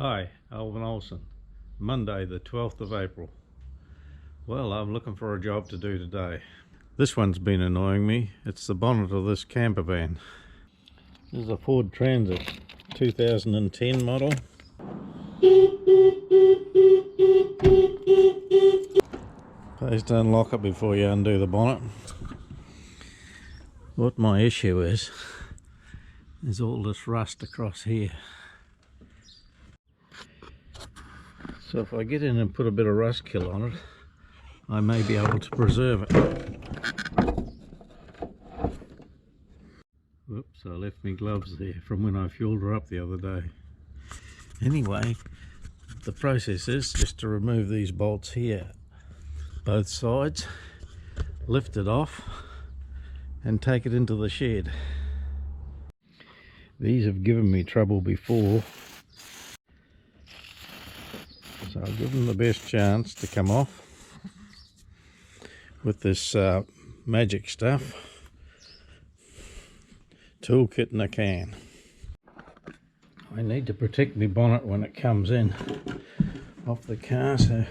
Hi, Alvin Olsen. Monday the 12th of April. Well, I'm looking for a job to do today. This one's been annoying me. It's the bonnet of this camper van. This is a Ford Transit 2010 model. Please don't lock it before you undo the bonnet. What my issue is all this rust across here. So if I get in and put a bit of rust kill on it, I may be able to preserve it. Whoops, I left my gloves there from when I fueled her up the other day. Anyway, the process is just to remove these bolts here, both sides, lift it off and take it into the shed. These have given me trouble before, so I'll give them the best chance to come off with this magic stuff. Toolkit in a can. I need to protect my bonnet when it comes in off the car, so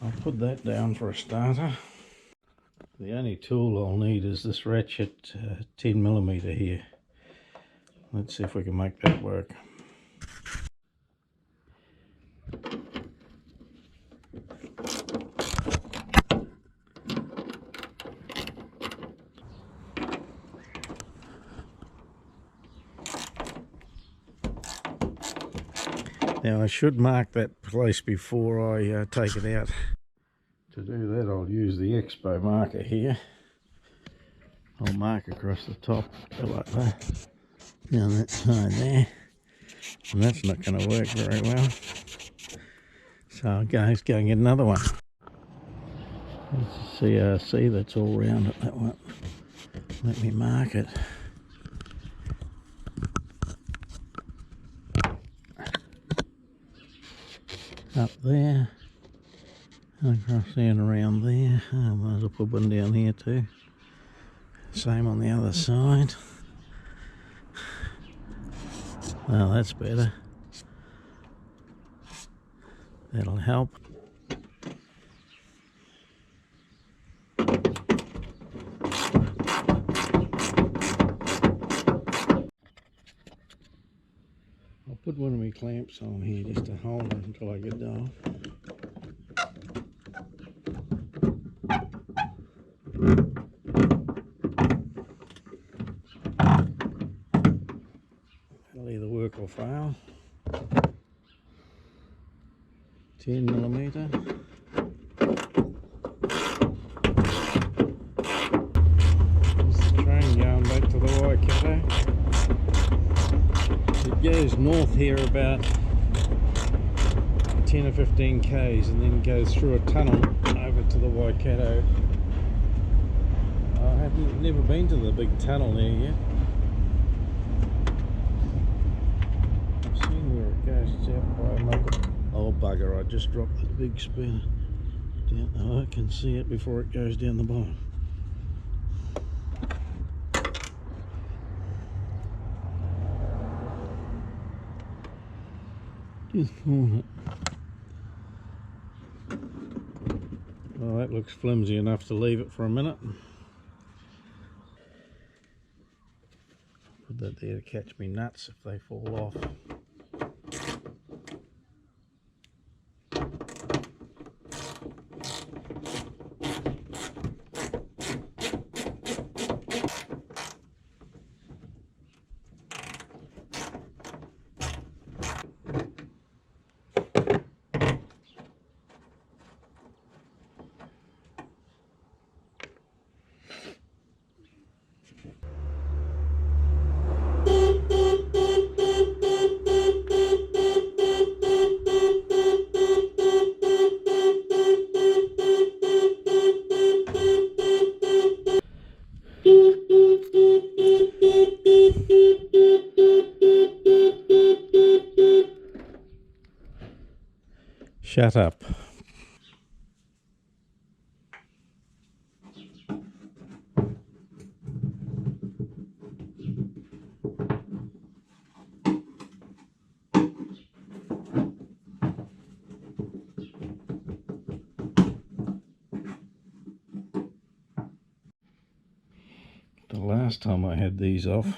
I'll put that down for a starter. The only tool I'll need is this ratchet 10mm here. Let's see if we can make that work. Now I should mark that place before I take it out. To do that, I'll use the Expo marker here. I'll mark across the top, go like that, down that side there, and that's not going to work very well. So I'll go and get another one. It's a CRC that's all round it, that one. Let me mark it. Up there, and across there and around there. I might as well put one down here too. Same on the other side. Well, that's better. That'll help. I'll put one of my clamps on here just to hold it until I get it off. It'll either work or fail. 10mm. This is the train going back to the Waikato. It goes north here about 10 or 15 k's and then goes through a tunnel over to the Waikato. I haven't never been to the big tunnel there yet. I've seen where it goes. It's out by a local. Oh bugger, I just dropped the big spinner down. Oh, I can see it before it goes down the bottom. Just hold it. Well, that looks flimsy enough to leave it for a minute. Put that there to catch me nuts if they fall off. Shut up. last time I had these off,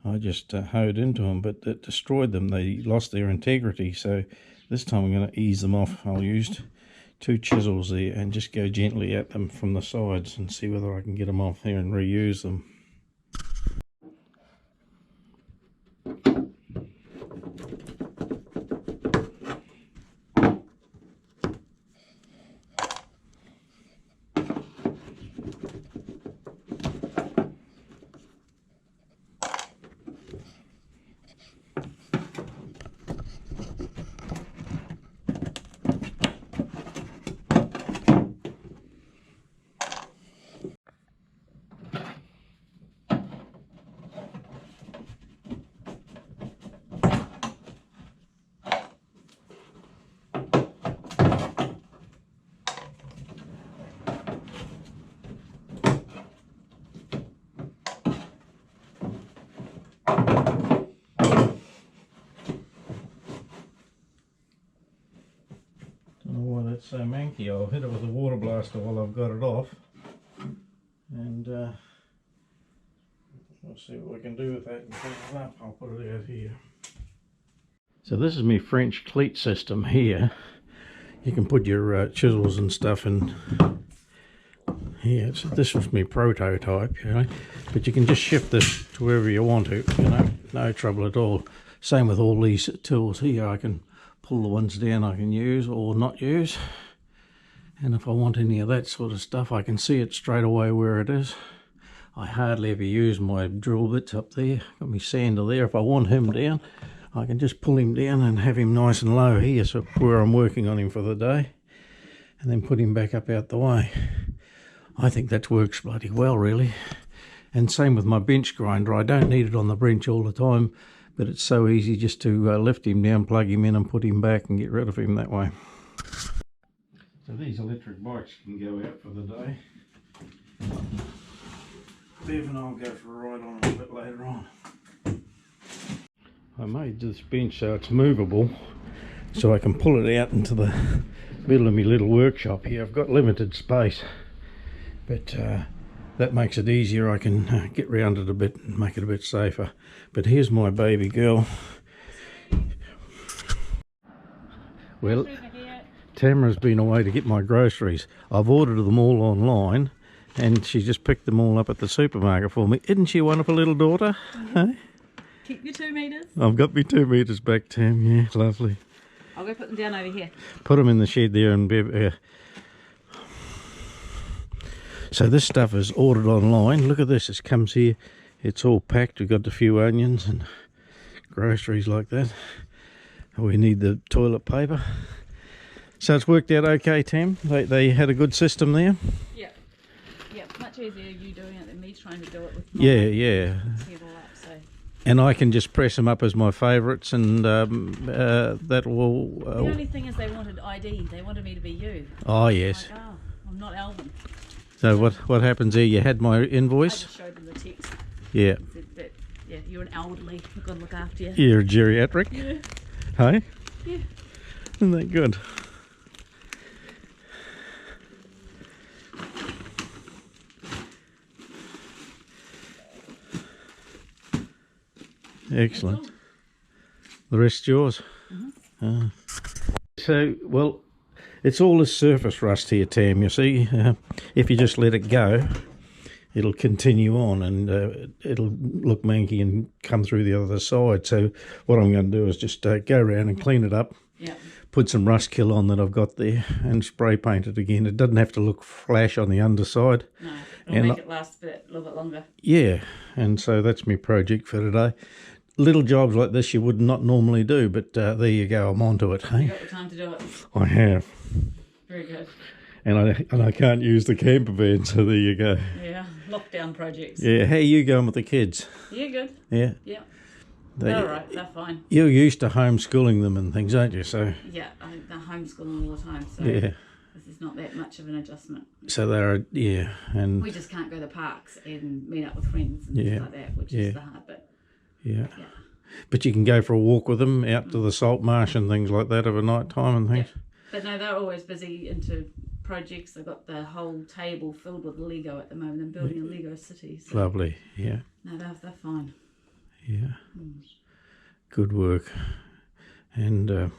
I just hoed into them, but it destroyed them. They lost their integrity. So this time I'm going to ease them off. I'll use 2 chisels there and just go gently at them from the sides and see whether I can get them off there and reuse them. So manky, I'll hit it with a water blaster while I've got it off, and we'll see what we can do with that and clean it up. I'll put it out here. So this is my French cleat system here. You can put your chisels and stuff in here. So this was my prototype, you know, but you can just shift this to wherever you want to, you know, no trouble at all. Same with all these tools here. I can pull the ones down I can use or not use, and if I want any of that sort of stuff I can see it straight away where it is. I hardly ever use my drill bits up there. Got my sander there. If I want him down I can just pull him down and have him nice and low here, so where I'm working on him for the day, and then put him back up out the way. I think that works bloody well really. And same with my bench grinder. I don't need it on the bench all the time, but it's so easy just to lift him down, plug him in and put him back and get rid of him that way. So these electric bikes can go out for the day. Bev and I'll go for a ride on them a bit later on. I made this bench so it's movable, so I can pull it out into the middle of my little workshop here. I've got limited space, but that makes it easier. I can get round it a bit and make it a bit safer. But here's my baby girl. Well, Tamara's been away to get my groceries. I've ordered them all online and she just picked them all up at the supermarket for me. Isn't she a wonderful little daughter? Yeah. Hey? Keep your 2 metres. I've got me 2 metres back, Tam. Yeah, lovely. I'll go put them down over here. Put them in the shed there and so this stuff is ordered online. Look at this, it comes here, it's all packed. We've got a few onions and groceries like that. We need the toilet paper. So it's worked out okay, Tam? They had a good system there? Yeah. Yeah, much easier you doing it than me trying to do it with yeah. And I can just press them up as my favourites, and that will... the only thing is they wanted ID. They wanted me to be you. Oh, yes. Like, oh, I'm not Alvin. So what happens here? You had my invoice? I just showed them the text. Yeah. Said that, yeah, you're an elderly. We've got to look after you. You're a geriatric? Yeah. Hey? Yeah. Isn't that good? Excellent. The rest's yours. Mm-hmm. So, well, it's all this surface rust here, Tam, you see. If you just let it go, it'll continue on and it'll look manky and come through the other side. So what I'm going to do is just go around and clean it up. Yeah. Put some rust kill on that I've got there and spray paint it again. It doesn't have to look flash on the underside. No, it'll make it last a little bit longer. Yeah, and so that's my project for today. Little jobs like this you would not normally do, but there you go, I'm onto it. Hey? You got the time to do it. I have. Very good. And I can't use the camper van, so there you go. Yeah, lockdown projects. Yeah, how are you going with the kids? Yeah, good. Yeah? Yeah. They're all right, they're fine. You're used to homeschooling them and things, aren't you? So yeah, I think they're homeschooling all the time, so yeah. This is not that much of an adjustment. So they're, yeah. And we just can't go to parks and meet up with friends and yeah. stuff like that, which is the hard bit. Yeah. Yeah. But you can go for a walk with them out to the salt marsh and things like that of a night time and things. Yeah. But no, they're always busy into projects. I've got the whole table filled with Lego at the moment. I'm building a Lego city. So Lovely, yeah. no, they're fine. Yeah, good work. And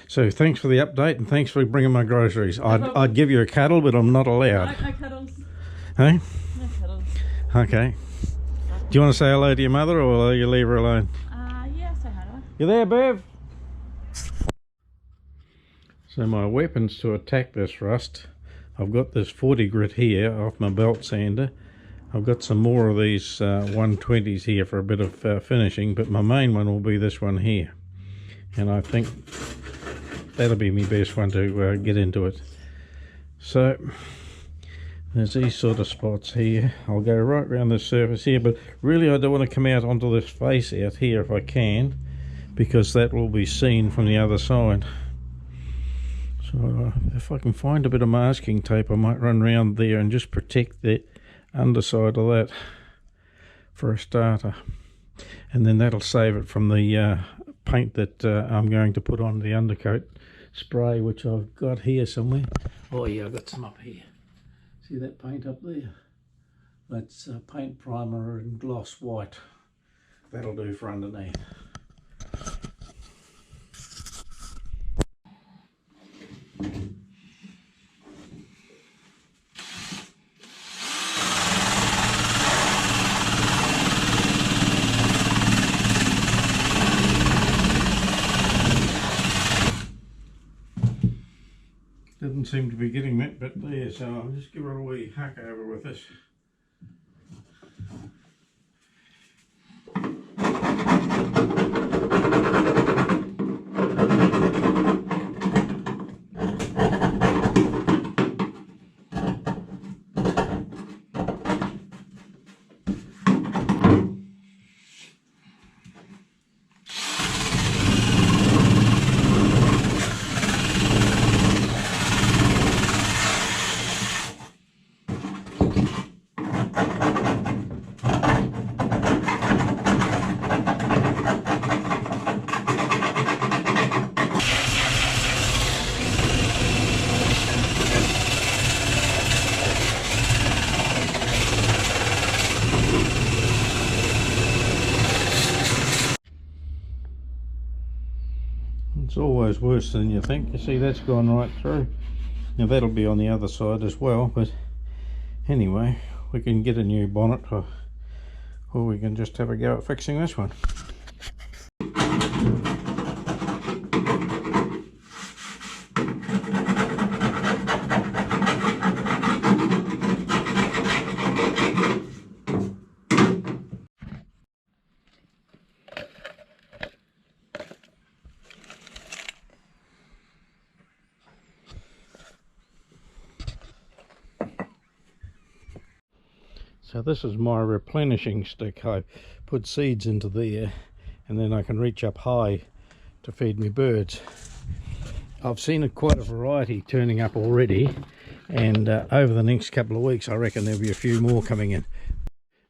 so thanks for the update, and thanks for bringing my groceries. I'd give you a cuddle, but I'm not allowed. No cuddles. Hey? No cuddles. Okay. Do you want to say hello to your mother, or will you leave her alone? Yeah, say hi to her. You there, Bev? So my weapons to attack this rust, I've got this 40 grit here off my belt sander. I've got some more of these 120s here for a bit of finishing, but my main one will be this one here. And I think that'll be my best one to get into it. So there's these sort of spots here. I'll go right around this surface here, but really I don't want to come out onto this face out here if I can, because that will be seen from the other side. So if I can find a bit of masking tape, I might run around there and just protect the underside of that for a starter, and then that'll save it from the paint that I'm going to put on the undercoat spray, which I've got here somewhere. Oh yeah, I've got some up here. See that paint up there? That's paint primer and gloss white. That'll do for underneath. Didn't seem to be getting that bit there, so I'll just give her a wee hack over with this. It's always worse than you think. You see, that's gone right through. Now that'll be on the other side as well, but anyway, we can get a new bonnet, or we can just have a go at fixing this one. So this is my replenishing stick. I put seeds into there, and then I can reach up high to feed me birds. I've seen quite a variety turning up already, and over the next couple of weeks I reckon there'll be a few more coming in.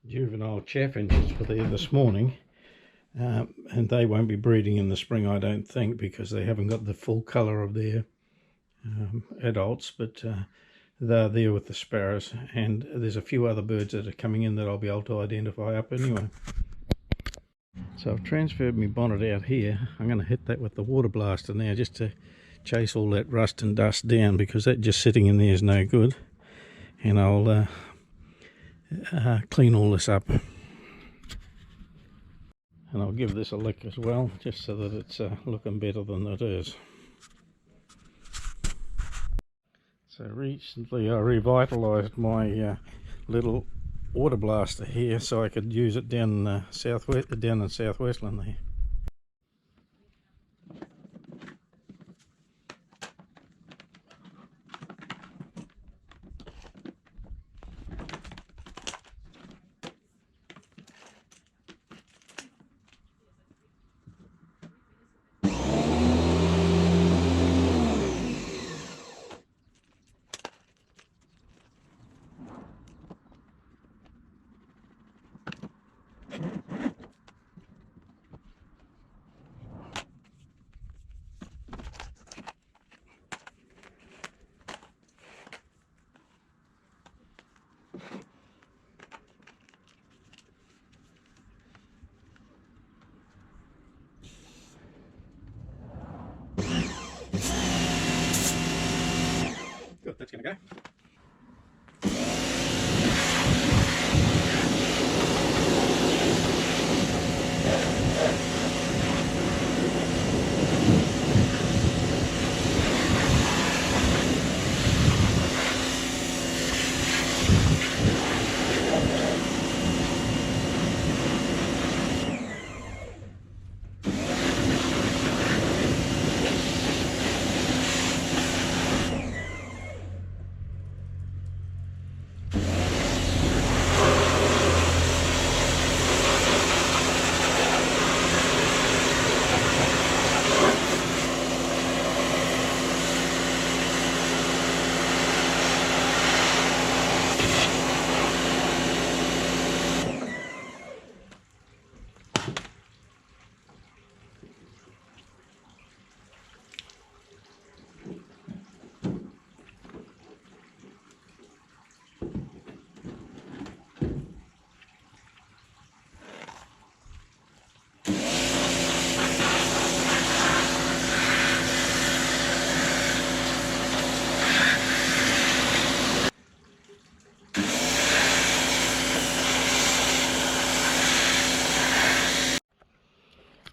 Juvenile chaffinches were there this morning, and they won't be breeding in the spring, I don't think, because they haven't got the full colour of their adults, but they're there with the sparrows, and there's a few other birds that are coming in that I'll be able to identify up anyway. So I've transferred my bonnet out here. I'm going to hit that with the water blaster now, just to chase all that rust and dust down, because that just sitting in there is no good. And I'll clean all this up, and I'll give this a lick as well, just so that it's looking better than it is. So recently I revitalised my little water blaster here, so I could use it down in Southwestland there. that's going to go.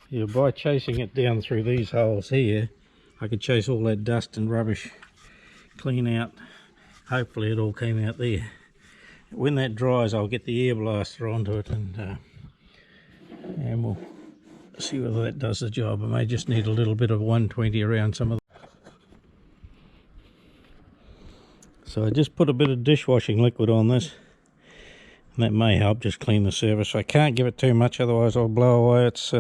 Yeah, by chasing it down through these holes here, I could chase all that dust and rubbish clean out. Hopefully it all came out there. When that dries, I'll get the air blaster onto it and we'll see whether that does the job. I may just need a little bit of 120 around some of the... So I just put a bit of dishwashing liquid on this, and that may help just clean the surface. I can't give it too much, otherwise I'll blow away its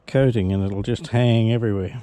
coating and it'll just hang everywhere.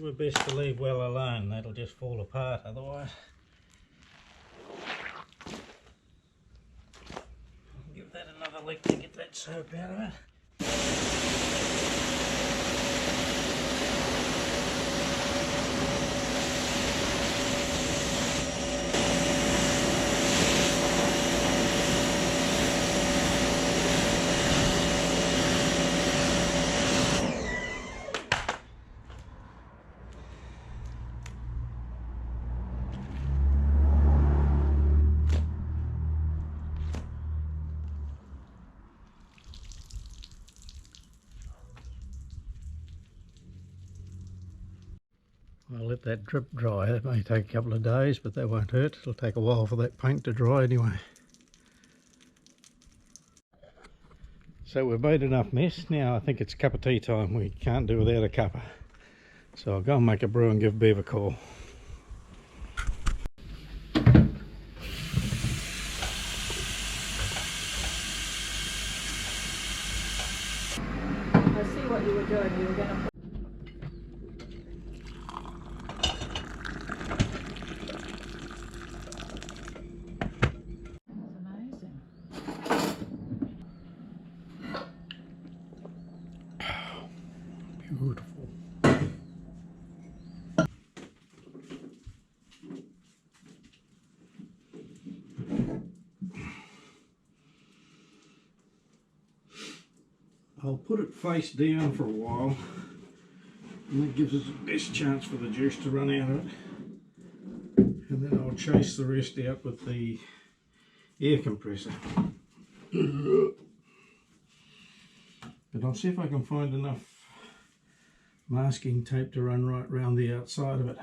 We're best to leave well alone, that'll just fall apart otherwise. I'll give that another lick to get that soap out of it. I'll let that drip dry. It may take a couple of days, but that won't hurt. It'll take a while for that paint to dry anyway. So we've made enough mess. Now I think it's cup of tea time. We can't do without a cuppa. So I'll go and make a brew and give Bev a call. I see what you were doing. You were going to Beautiful. I'll put it face down for a while, and that gives us the best chance for the juice to run out of it. And then I'll I'll chase the rest out with the air compressor. But I'll see if I can find enough masking tape to run right round the outside of it.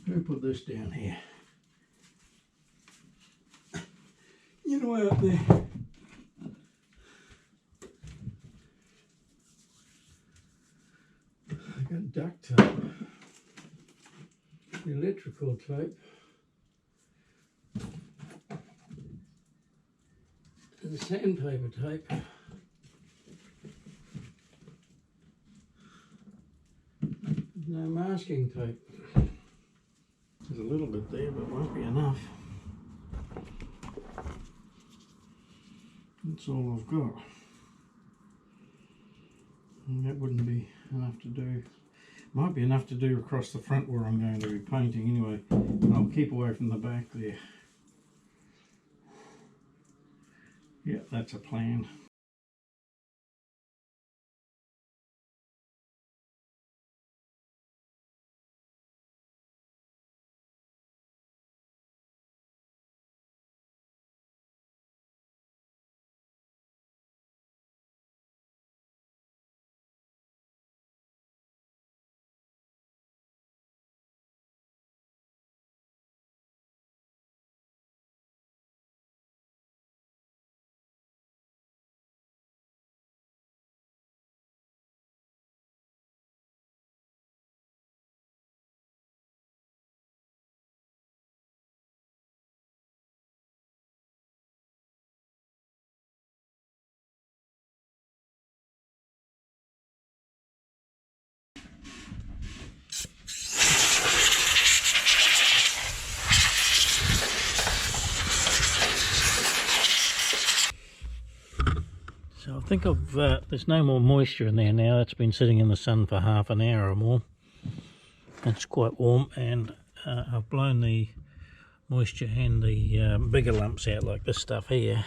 Who put this down here? You know, out there. I got duct tape, electrical tape, and sandpaper tape. No masking tape. There's a little bit there, but it won't be enough. That's all I've got. And that wouldn't be enough to do. Might be enough to do across the front where I'm going to be painting anyway. And I'll keep away from the back there. Yeah, that's a plan. So I think there's no more moisture in there now. It's been sitting in the sun for half an hour or more. It's quite warm, and I've blown the moisture and the bigger lumps out, like this stuff here.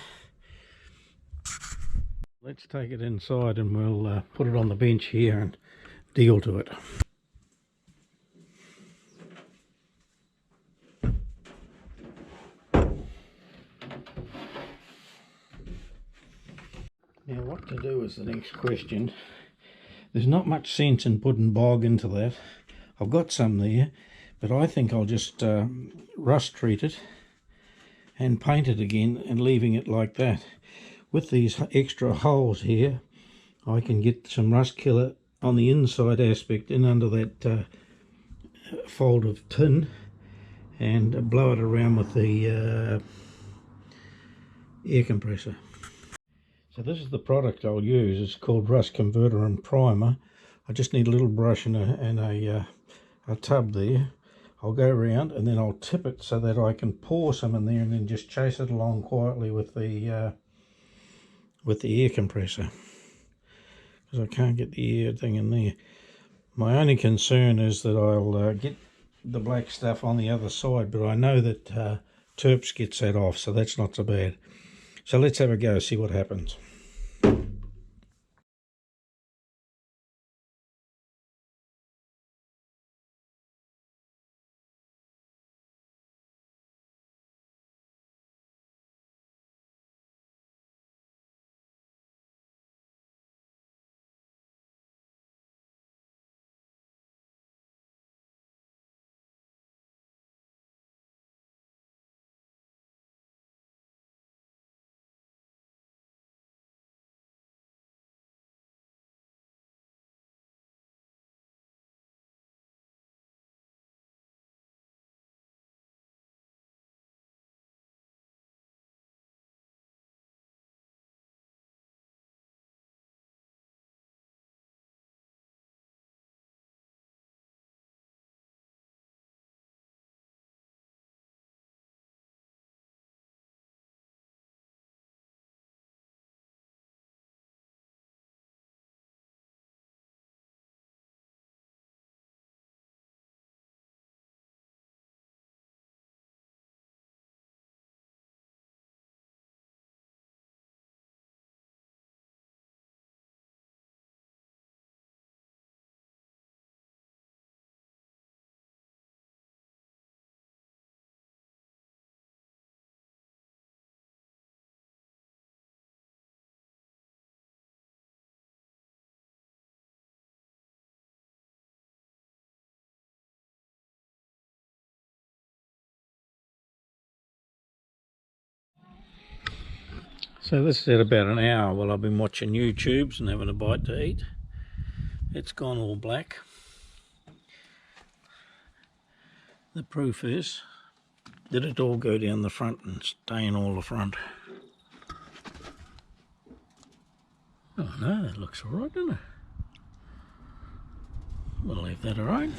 Let's take it inside and we'll put it on the bench here and deal to it. Now what to do is the next question. There's not much sense in putting bog into that. I've got some there, but I think I'll just rust treat it and paint it again and leaving it like that. With these extra holes here, I can get some rust killer on the inside aspect in under that fold of tin and blow it around with the air compressor. So this is the product I'll use. It's called Rust Converter and Primer. I just need a little brush and a tub there. I'll go around and then I'll tip it so that I can pour some in there and then just chase it along quietly with the air compressor, because I can't get the air thing in there. My only concern is that I'll get the black stuff on the other side, but I know that Terps gets that off, so that's not so bad. So let's have a go, see what happens. So this is at about an hour while I've been watching YouTubes and having a bite to eat. It's gone all black. The proof is that it all go down the front and stain all the front. Oh no, that looks alright, doesn't it? We'll leave that alright.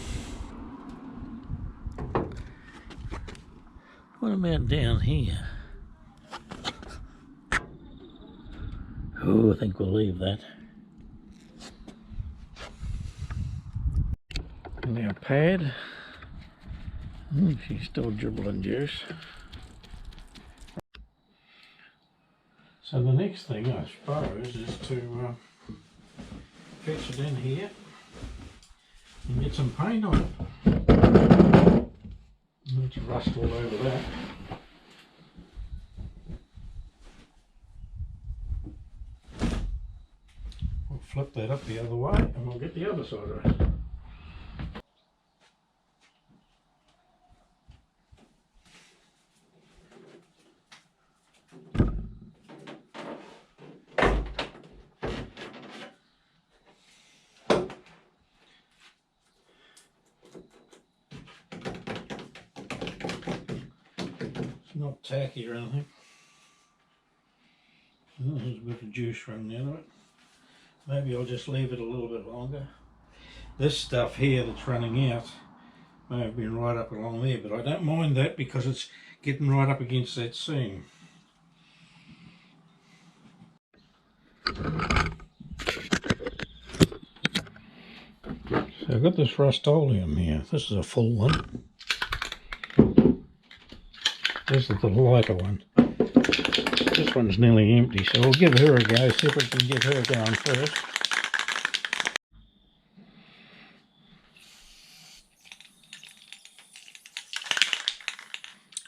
What about down here? Oh, I think we'll leave that. And our pad. Oh, she's still dribbling juice. So the next thing, I suppose, is to fetch it in here and get some paint on it. There's rust all over that. We'll flip that up the other way and we'll get the other side right. Not tacky or anything. Oh, there's a bit of juice running out of it. Maybe I'll just leave it a little bit longer. This stuff here that's running out may have been right up along there, but I don't mind that because it's getting right up against that seam. So I've got this Rust-Oleum here. This is a full one. This is the lighter one. This one's nearly empty, so we'll give her a go, see if we can get her going first.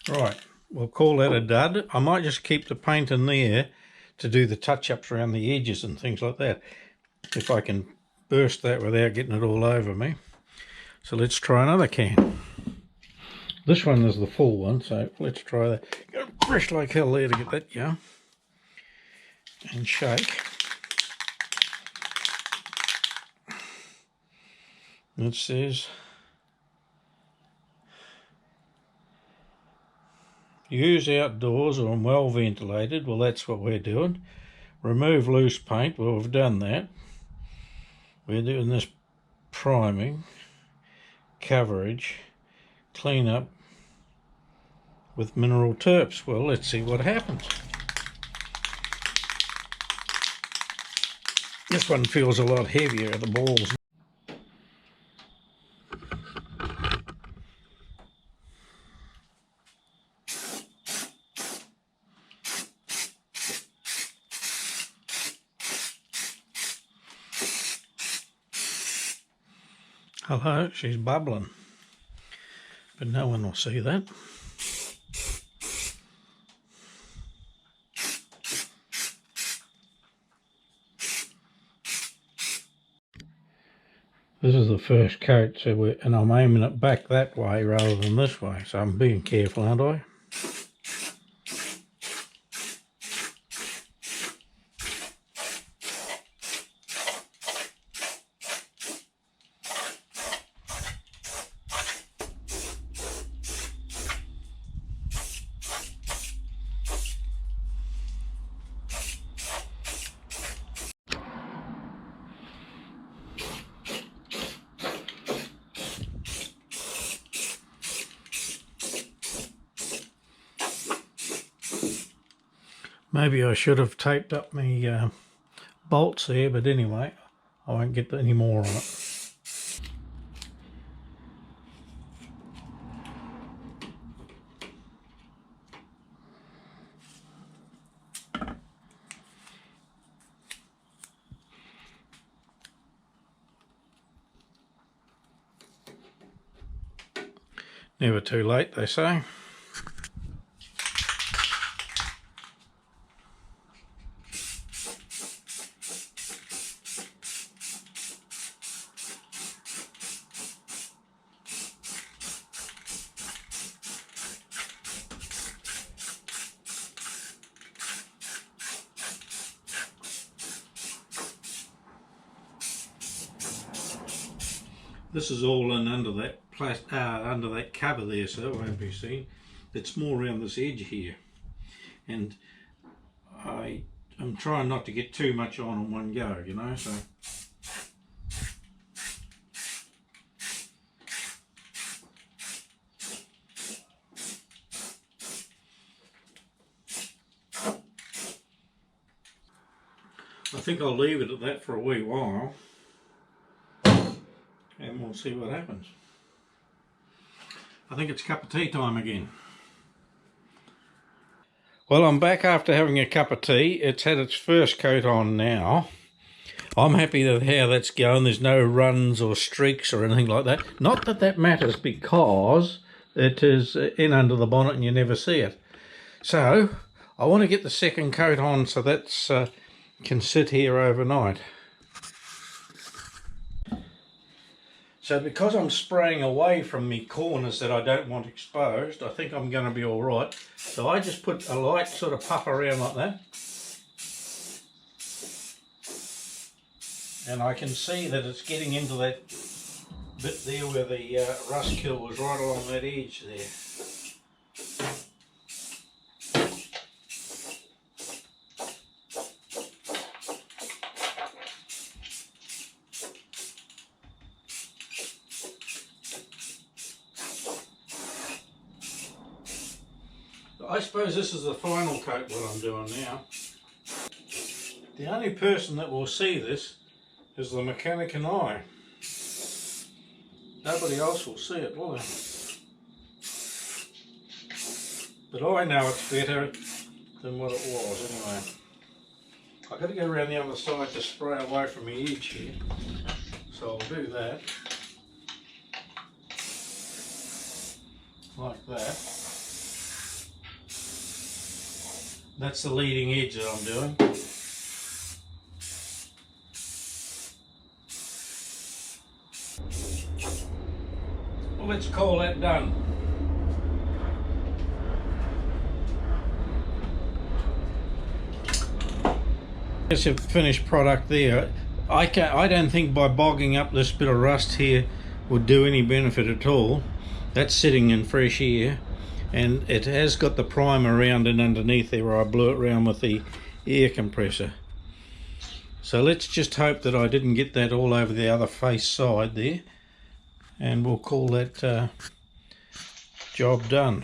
Right, we'll call that a dud. I might just keep the paint in there to do the touch-ups around the edges and things like that, if I can burst that without getting it all over me. So let's try another can. This one is the full one, so let's try that. Got to press like hell there to get that going. And shake. It says use outdoors or well ventilated. Well, that's what we're doing. Remove loose paint. Well, we've done that. We're doing this priming, coverage, clean up with mineral terps. Well, let's see what happens. This one feels a lot heavier at the balls. Hello, she's bubbling, but no one will see that. This is the first coat, so and I'm aiming it back that way rather than this way, so I'm being careful, aren't I? Maybe I should have taped up my bolts there, but anyway, I won't get any more on it. Never too late, they say. This is all in under that cover there, so it won't be seen. It's more around this edge here, and I'm trying not to get too much on in one go, you know. So I think I'll leave it at that for a wee while, and we'll see what happens. I think it's cup of tea time again. Well, I'm back after having a cup of tea. It's had its first coat on now. I'm happy with how that's going. There's no runs or streaks or anything like that. Not that that matters, because it is in under the bonnet and you never see it. So I want to get the second coat on so that's can sit here overnight. So because I'm spraying away from me corners that I don't want exposed, I think I'm going to be all right. So I just put a light sort of puff around like that. And I can see that it's getting into that bit there where the rust kill was, right along that edge there. I suppose this is the final coat what I'm doing now. The only person that will see this is the mechanic and I. Nobody else will see it, will they? But I know it's better than what it was anyway. I've got to go around the other side to spray away from the edge here. So I'll do that. Like that. That's the leading edge that I'm doing. Well, let's call that done. It's a finished product there. I don't think by bogging up this bit of rust here would do any benefit at all. That's sitting in fresh air. And it has got the primer around and underneath there where I blew it around with the air compressor. So let's just hope that I didn't get that all over the other face side there, and we'll call that job done.